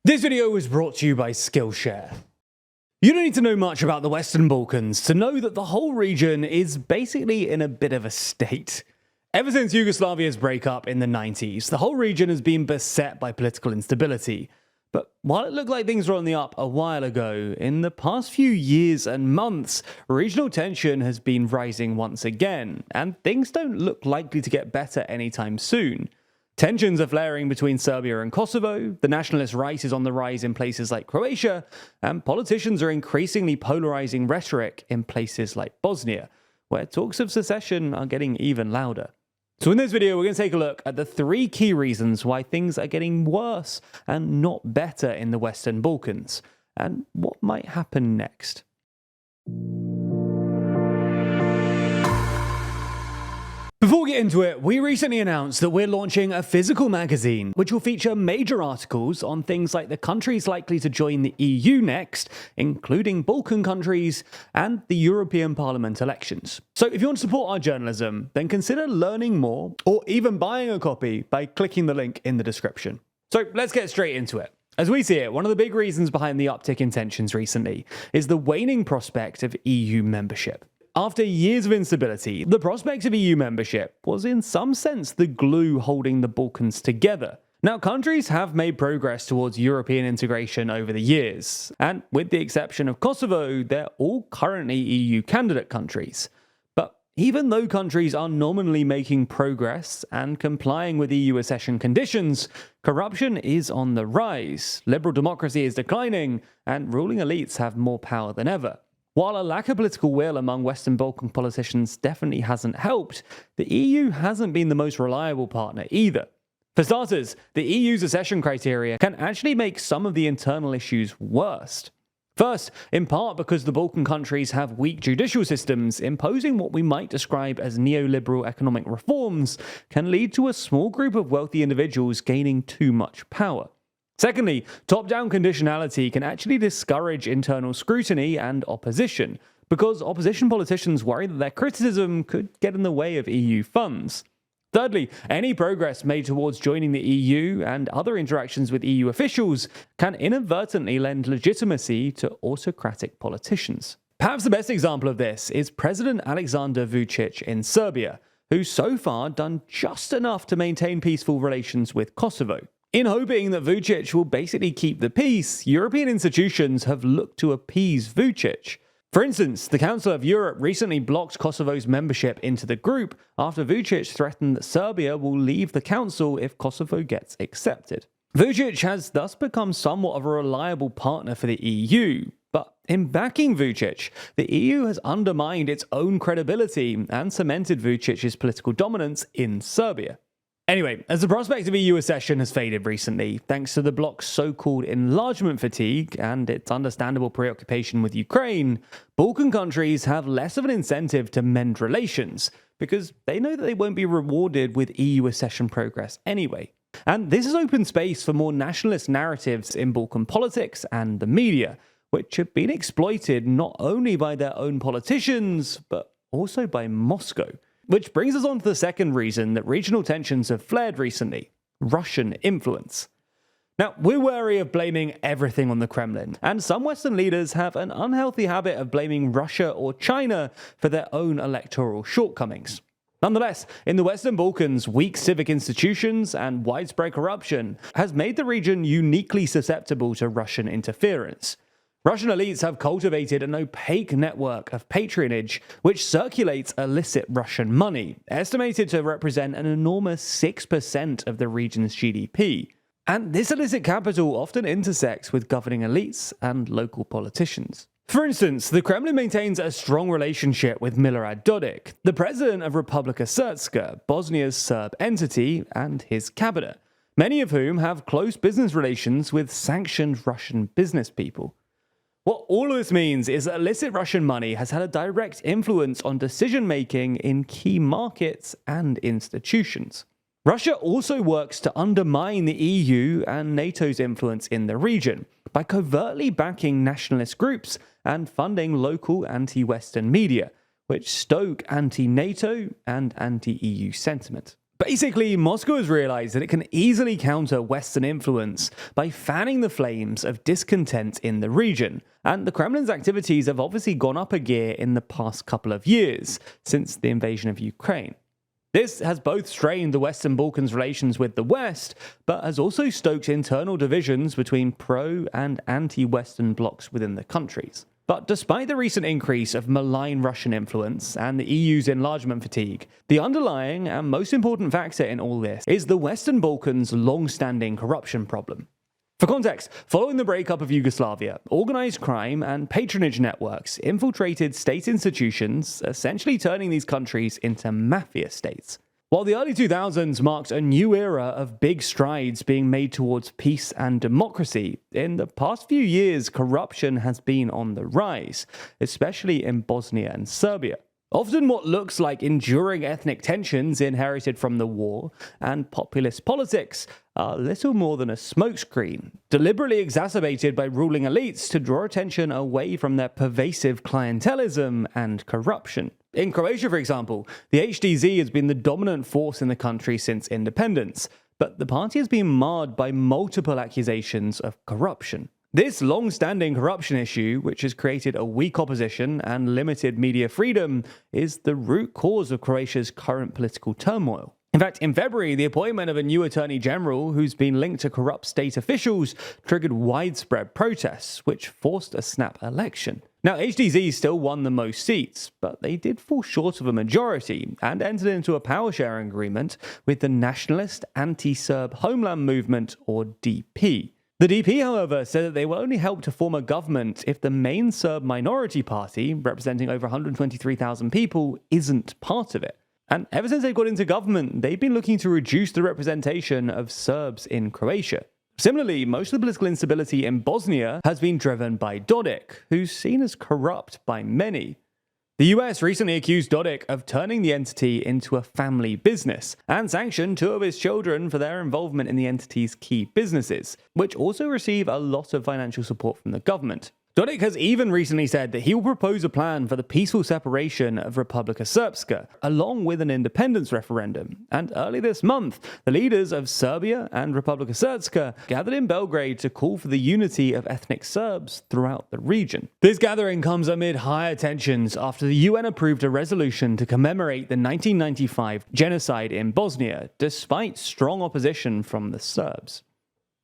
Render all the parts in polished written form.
This video was brought to you by Skillshare. You don't need to know much about the Western Balkans to know that the whole region is basically in a bit of a state. Ever since Yugoslavia's breakup in the 90s, the whole region has been beset by political instability. But while it looked like things were on the up a while ago, in the past few years and months, regional tension has been rising once again, and things don't look likely to get better anytime soon. Tensions are flaring between Serbia and Kosovo, the nationalist right is on the rise in places like Croatia, and politicians are increasingly polarizing rhetoric in places like Bosnia, where talks of secession are getting even louder. So in this video, we're going to take a look at the 3 key reasons why things are getting worse and not better in the Western Balkans, and what might happen next. Before we get into it, we recently announced that we're launching a physical magazine, which will feature major articles on things like the countries likely to join the EU next, including Balkan countries, and the European Parliament elections. So if you want to support our journalism, then consider learning more, or even buying a copy by clicking the link in the description. So let's get straight into it. As we see it, one of the big reasons behind the uptick in tensions recently is the waning prospect of EU membership. After years of instability, the prospect of EU membership was in some sense the glue holding the Balkans together. Now, countries have made progress towards European integration over the years, and with the exception of Kosovo, they're all currently EU candidate countries. But even though countries are nominally making progress and complying with EU accession conditions, corruption is on the rise, liberal democracy is declining, and ruling elites have more power than ever. While a lack of political will among Western Balkan politicians definitely hasn't helped, the EU hasn't been the most reliable partner either. For starters, the EU's accession criteria can actually make some of the internal issues worse. First, in part because the Balkan countries have weak judicial systems, imposing what we might describe as neoliberal economic reforms can lead to a small group of wealthy individuals gaining too much power. Secondly, top-down conditionality can actually discourage internal scrutiny and opposition, because opposition politicians worry that their criticism could get in the way of EU funds. Thirdly, any progress made towards joining the EU and other interactions with EU officials can inadvertently lend legitimacy to autocratic politicians. Perhaps the best example of this is President Aleksandar Vučić in Serbia, who's so far done just enough to maintain peaceful relations with Kosovo. In hoping that Vučić will basically keep the peace, European institutions have looked to appease Vučić. For instance, the Council of Europe recently blocked Kosovo's membership into the group after Vučić threatened that Serbia will leave the council if Kosovo gets accepted. Vučić has thus become somewhat of a reliable partner for the EU, but in backing Vučić, the EU has undermined its own credibility and cemented Vučić's political dominance in Serbia. Anyway, as the prospect of EU accession has faded recently, thanks to the bloc's so-called enlargement fatigue and its understandable preoccupation with Ukraine, Balkan countries have less of an incentive to mend relations, because they know that they won't be rewarded with EU accession progress anyway. And this has opened space for more nationalist narratives in Balkan politics and the media, which have been exploited not only by their own politicians, but also by Moscow. Which brings us on to the second reason that regional tensions have flared recently: Russian influence. Now, we're wary of blaming everything on the Kremlin, and some Western leaders have an unhealthy habit of blaming Russia or China for their own electoral shortcomings. Nonetheless, in the Western Balkans, weak civic institutions and widespread corruption has made the region uniquely susceptible to Russian interference. Russian elites have cultivated an opaque network of patronage which circulates illicit Russian money, estimated to represent an enormous 6% of the region's GDP. And this illicit capital often intersects with governing elites and local politicians. For instance, the Kremlin maintains a strong relationship with Milorad Dodik, the president of Republika Srpska, Bosnia's Serb entity, and his cabinet, many of whom have close business relations with sanctioned Russian business people. What all of this means is that illicit Russian money has had a direct influence on decision-making in key markets and institutions. Russia also works to undermine the EU and NATO's influence in the region by covertly backing nationalist groups and funding local anti-Western media, which stoke anti-NATO and anti-EU sentiment. Basically, Moscow has realized that it can easily counter Western influence by fanning the flames of discontent in the region, and the Kremlin's activities have obviously gone up a gear in the past couple of years, since the invasion of Ukraine. This has both strained the Western Balkans' relations with the West, but has also stoked internal divisions between pro- and anti-Western blocs within the countries. But despite the recent increase of malign Russian influence and the EU's enlargement fatigue, the underlying and most important factor in all this is the Western Balkans' long-standing corruption problem. For context, following the breakup of Yugoslavia, organized crime and patronage networks infiltrated state institutions, essentially turning these countries into mafia states. While the early 2000s marked a new era of big strides being made towards peace and democracy, in the past few years corruption has been on the rise, especially in Bosnia and Serbia. Often what looks like enduring ethnic tensions inherited from the war and populist politics are little more than a smokescreen, deliberately exacerbated by ruling elites to draw attention away from their pervasive clientelism and corruption. In Croatia, for example, the HDZ has been the dominant force in the country since independence, but the party has been marred by multiple accusations of corruption. This long-standing corruption issue, which has created a weak opposition and limited media freedom, is the root cause of Croatia's current political turmoil. In fact, in February, the appointment of a new attorney general who's been linked to corrupt state officials triggered widespread protests, which forced a snap election. Now, HDZ still won the most seats, but they did fall short of a majority and entered into a power-sharing agreement with the Nationalist Anti-Serb Homeland Movement, or DP. The DP, however, said that they will only help to form a government if the main Serb minority party, representing over 123,000 people, isn't part of it. And ever since they got into government, they've been looking to reduce the representation of Serbs in Croatia. Similarly, most of the political instability in Bosnia has been driven by Dodik, who's seen as corrupt by many. The US recently accused Dodik of turning the entity into a family business and sanctioned 2 of his children for their involvement in the entity's key businesses, which also receive a lot of financial support from the government. Dodik has even recently said that he will propose a plan for the peaceful separation of Republika Srpska, along with an independence referendum. And early this month, the leaders of Serbia and Republika Srpska gathered in Belgrade to call for the unity of ethnic Serbs throughout the region. This gathering comes amid higher tensions after the UN approved a resolution to commemorate the 1995 genocide in Bosnia, despite strong opposition from the Serbs.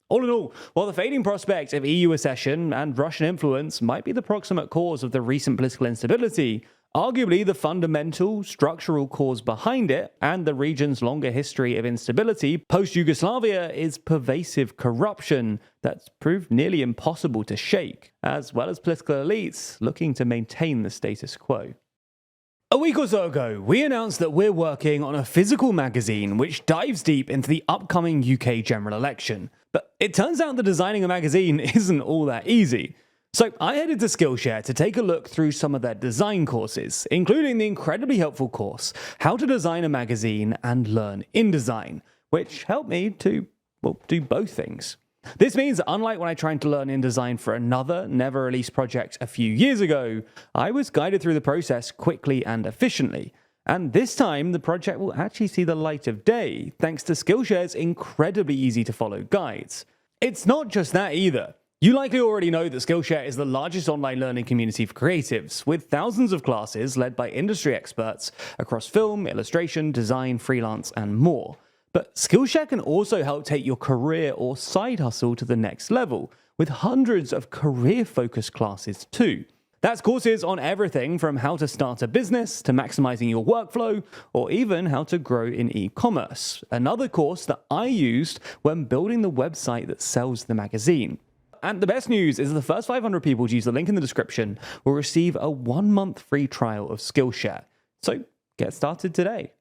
All in all, while the fading prospect of EU accession and Russian influence might be the proximate cause of the recent political instability, arguably the fundamental, structural cause behind it, and the region's longer history of instability post-Yugoslavia, is pervasive corruption that's proved nearly impossible to shake, as well as political elites looking to maintain the status quo. A week or so ago, we announced that we're working on a physical magazine which dives deep into the upcoming UK general election. But it turns out that designing a magazine isn't all that easy. So I headed to Skillshare to take a look through some of their design courses, including the incredibly helpful course, How to Design a Magazine and Learn InDesign, which helped me to, do both things. This means that unlike when I tried to learn InDesign for another, never-released project a few years ago, I was guided through the process quickly and efficiently. And this time, the project will actually see the light of day, thanks to Skillshare's incredibly easy-to-follow guides. It's not just that either. You likely already know that Skillshare is the largest online learning community for creatives, with thousands of classes led by industry experts across film, illustration, design, freelance, and more. But Skillshare can also help take your career or side hustle to the next level, with hundreds of career-focused classes too. That's courses on everything from how to start a business to maximizing your workflow, or even how to grow in e-commerce, another course that I used when building the website that sells the magazine. And the best news is the first 500 people to use the link in the description will receive a 1-month free trial of Skillshare. So get started today.